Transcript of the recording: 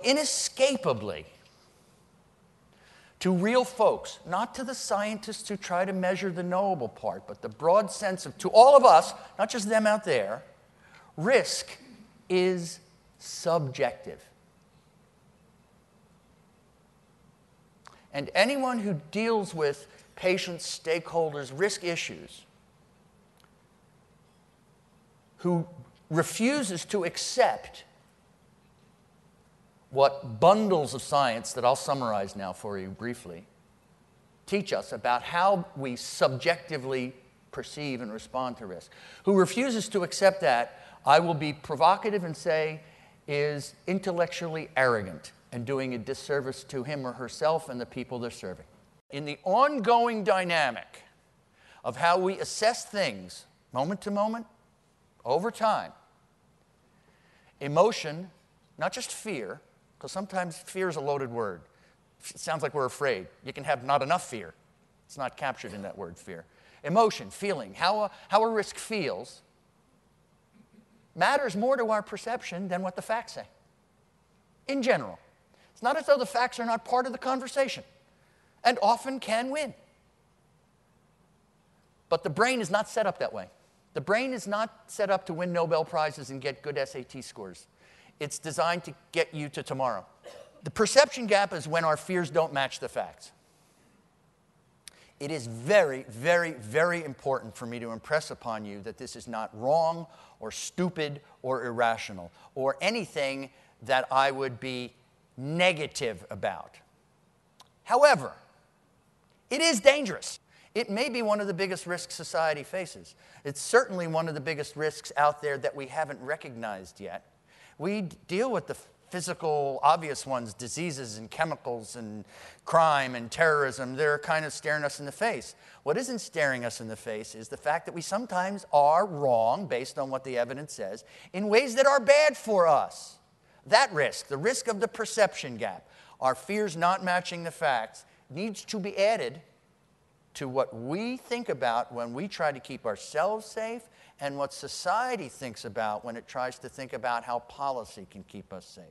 inescapably to real folks, not to the scientists who try to measure the knowable part, but the broad sense of, to all of us, not just them out there, risk is subjective. And anyone who deals with patients, stakeholders, risk issues, who refuses to accept what bundles of science that I'll summarize now for you briefly teach us about how we subjectively perceive and respond to risk, who refuses to accept that, I will be provocative and say, is intellectually arrogant and doing a disservice to him or herself and the people they're serving. In the ongoing dynamic of how we assess things, moment to moment, over time, emotion, not just fear, because sometimes fear is a loaded word. It sounds like we're afraid. You can have not enough fear. It's not captured in that word, fear. Emotion, feeling, how a risk feels matters more to our perception than what the facts say, in general. It's not as though the facts are not part of the conversation, and often can win. But the brain is not set up that way. The brain is not set up to win Nobel Prizes and get good SAT scores. It's designed to get you to tomorrow. The perception gap is when our fears don't match the facts. It is very, very, very important for me to impress upon you that this is not wrong or stupid or irrational or anything that I would be negative about. However, it is dangerous. It may be one of the biggest risks society faces. It's certainly one of the biggest risks out there that we haven't recognized yet. We deal with the physical, obvious ones, diseases and chemicals and crime and terrorism. They're kind of staring us in the face. What isn't staring us in the face is the fact that we sometimes are wrong, based on what the evidence says, in ways that are bad for us. That risk, the risk of the perception gap, our fears not matching the facts, needs to be added to what we think about when we try to keep ourselves safe and what society thinks about when it tries to think about how policy can keep us safe.